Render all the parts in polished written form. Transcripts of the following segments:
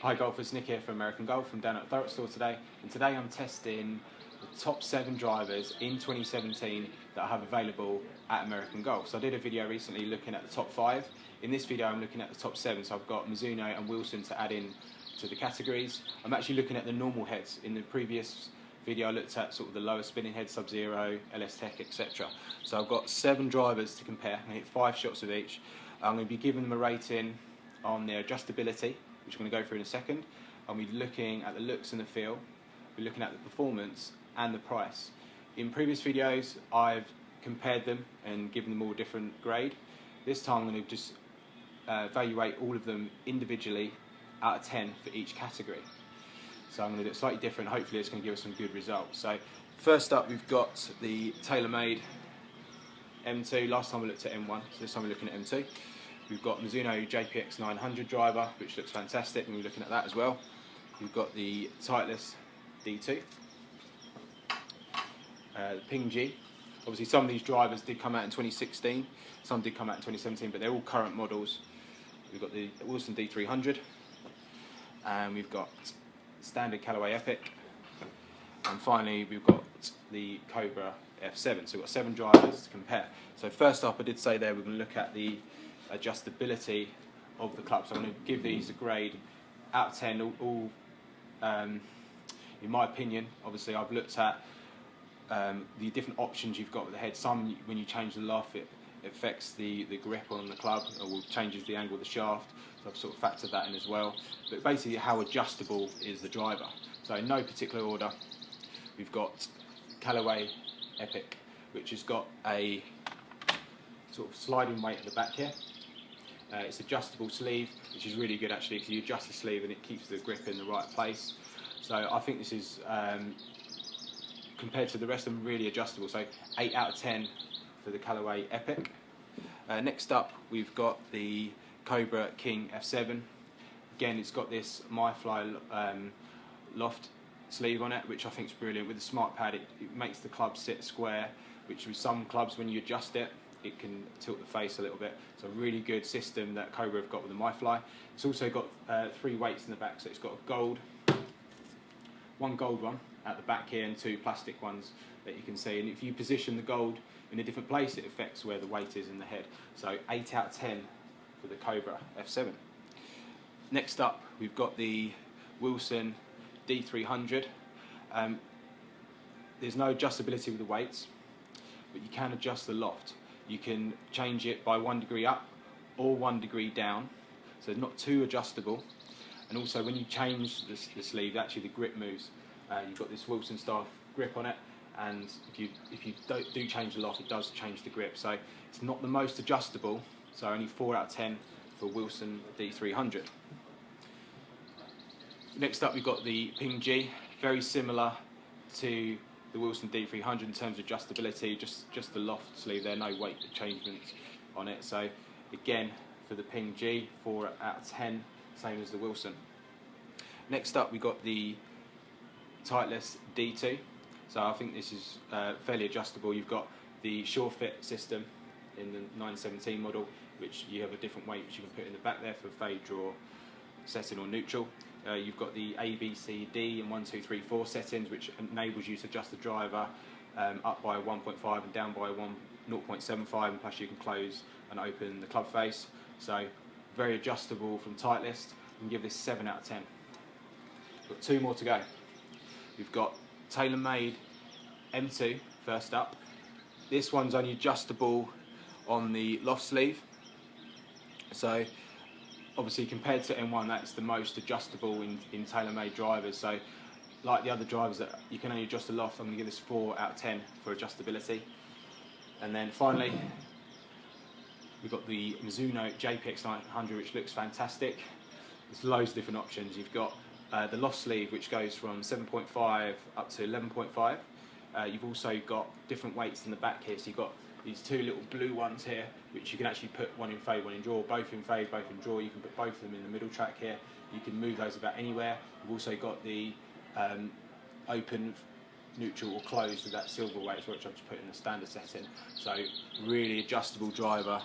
Hi golfers, Nick here from American Golf. I'm down at the Thurrock store today, and today I'm testing the top 7 drivers in 2017 that I have available at American Golf. So I did a video recently looking at the top 5. In this video I'm looking at the top 7, so I've got Mizuno and Wilson to add in to the categories. I'm actually looking at the normal heads. In the previous video I looked at sort of the lower spinning head, Sub-Zero, LS Tech, etc. So I've got 7 drivers to compare. I'm going to hit 5 shots of each. I'm going to be giving them a rating on their adjustability, which I'm going to go through in a second. I'll be looking at the looks and the feel, we're looking at the performance and the price. In previous videos I've compared them and given them all a different grade. This time I'm going to just evaluate all of them individually out of 10 for each category. So I'm going to do it slightly different. Hopefully it's going to give us some good results. So first up we've got the Taylormade M2. Last time we looked at M1, so this time we're looking at M2. We've got Mizuno JPX 900 driver, which looks fantastic, and we're looking at that as well. We've got the Titleist D2, the Ping G. Obviously some of these drivers did come out in 2016, some did come out in 2017, but they're all current models. We've got the Wilson D300, and we've got standard Callaway Epic, and finally we've got the Cobra F7. So we've got 7 drivers to compare. So first up, I did say there we're going to look at the adjustability of the club. So I'm going to give these a grade out of 10. All in my opinion. Obviously I've looked at the different options you've got with the head. Some, when you change the loft, it affects the grip on the club, or changes the angle of the shaft, so I've sort of factored that in as well. But basically, how adjustable is the driver? So in no particular order, we've got Callaway Epic, which has got a sort of sliding weight at the back here. It's adjustable sleeve, which is really good actually, because you adjust the sleeve and it keeps the grip in the right place. So I think this is, compared to the rest of them, really adjustable. So 8 out of 10 for the Callaway Epic. Next up we've got the Cobra King F7. Again, it's got this MyFly loft sleeve on it, which I think is brilliant. With the smart pad, it makes the club sit square, which with some clubs, when you adjust it, it can tilt the face a little bit. So a really good system that Cobra have got with the MyFly. It's also got 3 weights in the back, so it's got one gold one at the back here and 2 plastic ones that you can see. And if you position the gold in a different place, it affects where the weight is in the head. So 8 out of 10 for the Cobra F7. Next up, we've got the Wilson D300. There's no adjustability with the weights, but you can adjust the loft. You can change it by 1 degree up or 1 degree down, so it's not too adjustable. And also when you change the sleeve, actually the grip moves. You've got this Wilson style grip on it, and if you do change the loft, it does change the grip. So it's not the most adjustable, so only 4 out of 10 for Wilson D300. Next up we've got the Ping G, very similar to the Wilson D300 in terms of adjustability, just the loft sleeve there, no weight changements on it. So again, for the Ping G, 4 out of 10, same as the Wilson. Next up we got the Titleist D2. So I think this is fairly adjustable. You've got the Sure Fit system in the 917 model, which you have a different weight which you can put in the back there for fade, draw, setting or neutral. You've got the A, B, C, D and 1, 2, 3, 4 settings, which enables you to adjust the driver up by 1.5 and down by 0.75, and plus you can close and open the club face. So very adjustable from Titleist. You can give this 7 out of 10. We've got 2 more to go. We've got Taylormade M2 first up. This one's only adjustable on the loft sleeve. So obviously compared to M1, that's the most adjustable in Taylormade drivers. So like the other drivers that you can only adjust the loft, I'm going to give this 4 out of 10 for adjustability. And then finally we've got the Mizuno JPX 900, which looks fantastic. There's loads of different options. You've got the loft sleeve, which goes from 7.5 up to 11.5. You've also got different weights in the back here. So you've got these 2 little blue ones here, which you can actually put one in fade, one in draw, both in fade, both in draw. You can put both of them in the middle track here. You can move those about anywhere. You've also got the open, neutral or closed with that silver weight, which I've just put in the standard setting. So really adjustable driver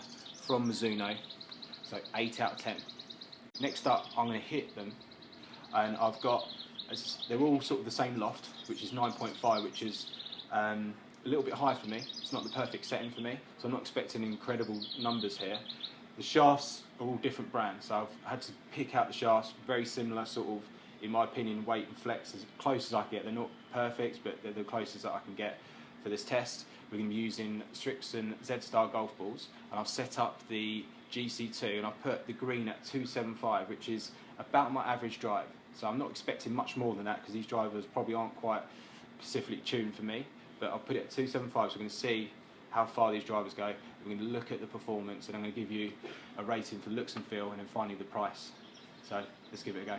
from Mizuno. So 8 out of 10. Next up, I'm going to hit them and I've got, they're all sort of the same loft, which is 9.5, which is a little bit high for me. It's not the perfect setting for me, so I'm not expecting incredible numbers here. The shafts are all different brands, so I've had to pick out the shafts, very similar sort of, in my opinion, weight and flex as close as I can get. They're not perfect, but they're the closest that I can get for this test. We're going to be using Strixon Z-Star golf balls, and I've set up the GC2, and I've put the green at 275, which is about my average drive. So I'm not expecting much more than that, because these drivers probably aren't quite specifically tuned for me, but I'll put it at 275, so we're going to see how far these drivers go. We're going to look at the performance, and I'm going to give you a rating for looks and feel, and then finally the price. So let's give it a go.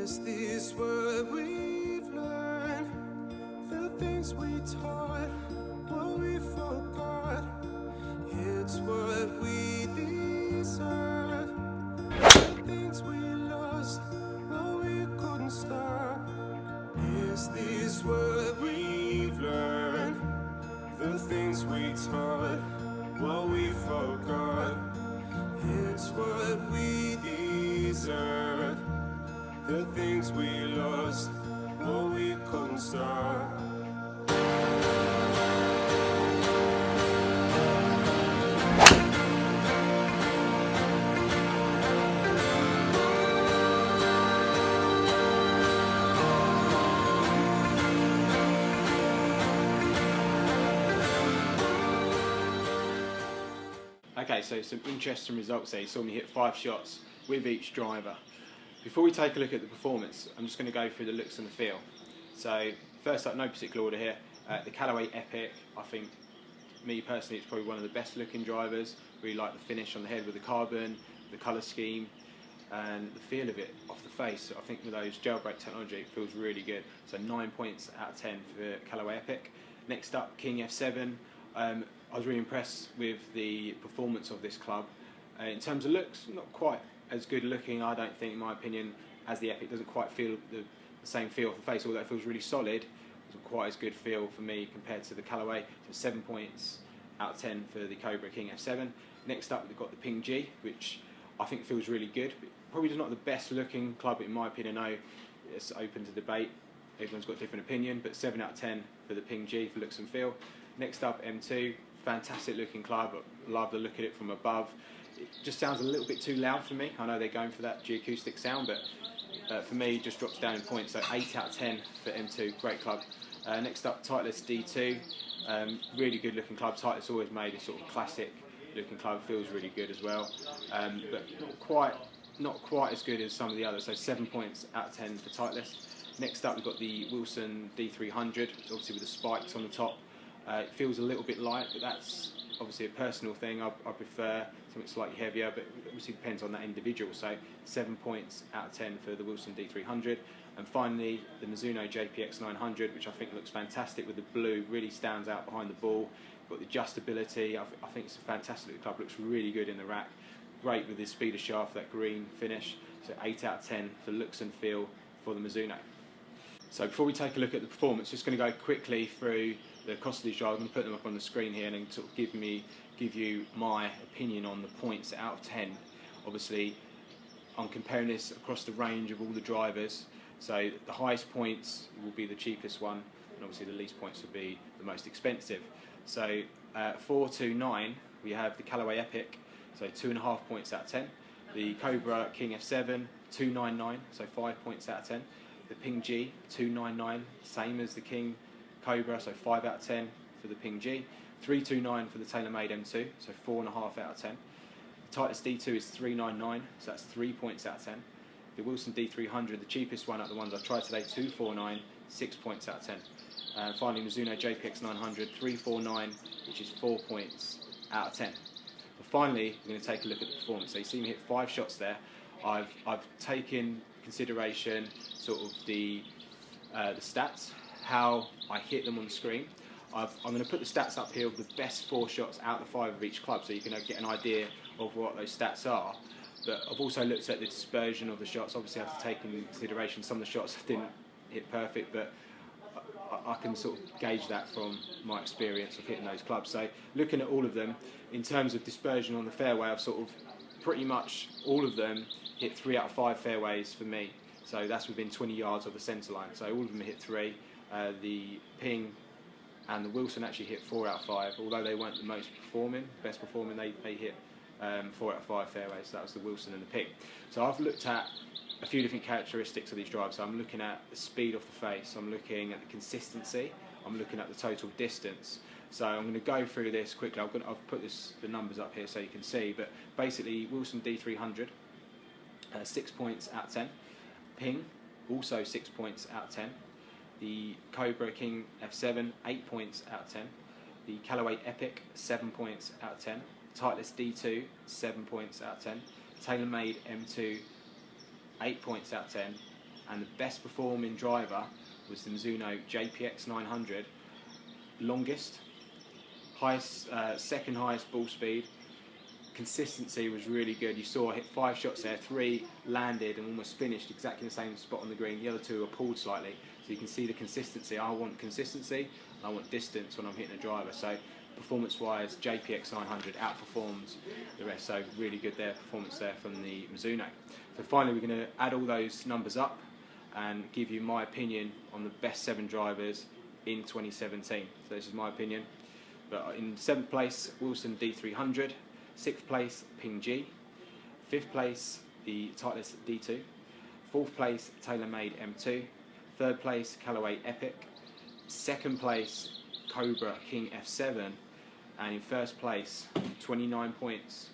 Is this what we've learned? The things we taught, what we forgot. It's what we deserve. The things we lost, what we couldn't stop. Is this what we've learned? The things we taught, what we forgot. It's what we deserve. The things we lost, what we couldn't stop. Okay, so some interesting results there. You saw me hit 5 shots with each driver. Before we take a look at the performance, I'm just going to go through the looks and the feel. So first up, no particular order here, the Callaway Epic. I think, me personally, it's probably one of the best looking drivers. Really like the finish on the head with the carbon, the colour scheme, and the feel of it off the face. I think with those jailbreak technology, it feels really good. So 9 points out of 10 for Callaway Epic. Next up, King F7. I was really impressed with the performance of this club. In terms of looks, not quite as good looking, I don't think, in my opinion, as the Epic. Doesn't quite feel the same feel off the face, although it feels really solid. It doesn't quite as good feel for me compared to the Callaway. So 7 points out of 10 for the Cobra King F7. Next up, we've got the Ping G, which I think feels really good. Probably not the best looking club, in my opinion. I know it's open to debate. Everyone's got a different opinion, but 7 out of 10 for the Ping G for looks and feel. Next up, M2, fantastic looking club. I love the look at it from above. It just sounds a little bit too loud for me. I know they're going for that G-acoustic sound, but for me, it just drops down in points. So 8 out of 10 for M2, great club. Next up, Titleist D2, really good looking club. Titleist always made a sort of classic looking club, feels really good as well, but not quite as good as some of the others. So 7 points out of 10 for Titleist. Next up, we've got the Wilson D300, obviously with the spikes on the top. It feels a little bit light, but that's obviously a personal thing. I prefer something slightly heavier, but it obviously depends on that individual. So 7 points out of 10 for the Wilson D300. And finally, the Mizuno JPX 900, which I think looks fantastic with the blue, really stands out behind the ball. Got the adjustability. I think it's a fantastic club. Looks really good in the rack. Great with the speeder shaft, that green finish. So 8 out of 10 for looks and feel for the Mizuno. So before we take a look at the performance, just going to go quickly through the cost of these drives. I'm going to put them up on the screen here and then sort of give you my opinion on the points out of 10. Obviously, I'm comparing this across the range of all the drivers. So the highest points will be the cheapest one, and obviously the least points will be the most expensive. So 4 to 9, we have the Callaway Epic, so 2.5 points out of 10. The Cobra King F7, 299, so 5 points out of 10. The Ping G, 299, same as the King Cobra, so 5 out of 10 for the Ping G. 329 for the Taylormade M2, so 4.5 out of 10. The Titleist D2 is 399, so that's 3 points out of 10. The Wilson D300, the cheapest one out of the ones I've tried today, 249, 6 points out of 10. Finally, Mizuno JPX 900, 349, which is 4 points out of 10. But finally, we're going to take a look at the performance. So you see me hit 5 shots there. I've taken consideration sort of the stats, how I hit them on the screen. I'm going to put the stats up here of the best 4 shots out of the 5 of each club, so you can get an idea of what those stats are. But I've also looked at the dispersion of the shots. Obviously, I have to take into consideration some of the shots I didn't hit perfect, but I can sort of gauge that from my experience of hitting those clubs. So looking at all of them, in terms of dispersion on the fairway, I've sort of pretty much all of them hit 3 out of 5 fairways for me. So that's within 20 yards of the centre line. So all of them hit 3. The Ping and the Wilson actually hit 4 out of 5, although they weren't the best performing, they hit 4 out of 5 fairways. So that was the Wilson and the Ping. So I've looked at a few different characteristics of these drives. So I'm looking at the speed off the face, I'm looking at the consistency, I'm looking at the total distance. So I'm going to go through this quickly. I've put the numbers up here so you can see, but basically Wilson D300, 6 points out of 10. Ping, also 6 points out of 10. The Cobra King F7, 8 points out of 10. The Callaway Epic, 7 points out of 10. Titleist D2, 7 points out of 10. Taylormade M2, 8 points out of 10. And the best performing driver was the Mizuno JPX 900. Longest, highest, second highest ball speed. Consistency was really good. You saw I hit 5 shots there, 3 landed and almost finished exactly the same spot on the green. The other 2 were pulled slightly. So you can see the consistency. I want consistency and I want distance when I'm hitting a driver. So performance-wise, JPX 900 outperforms the rest. So really good performance there from the Mizuno. So finally, we're going to add all those numbers up and give you my opinion on the best 7 drivers in 2017. So this is my opinion. But in 7th place, Wilson D300. 6th place, Ping G. 5th place, the Titleist D2. 4th place, Taylormade M2. 3rd place, Callaway Epic. 2nd place, Cobra King F7. And in 1st place, 29 points,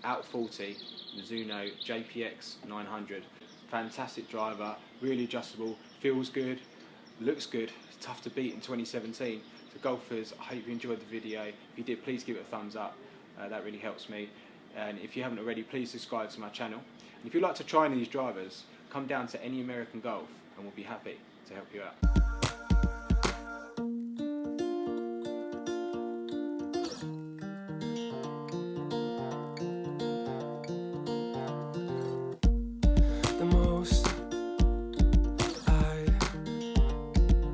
out 40, Mizuno JPX 900. Fantastic driver, really adjustable, feels good, looks good. It's tough to beat in 2017. So golfers, I hope you enjoyed the video. If you did, please give it a thumbs up. That really helps me. And if you haven't already, please subscribe to my channel. And if you'd like to try any of these drivers, come down to any American Golf and we'll be happy to help you out.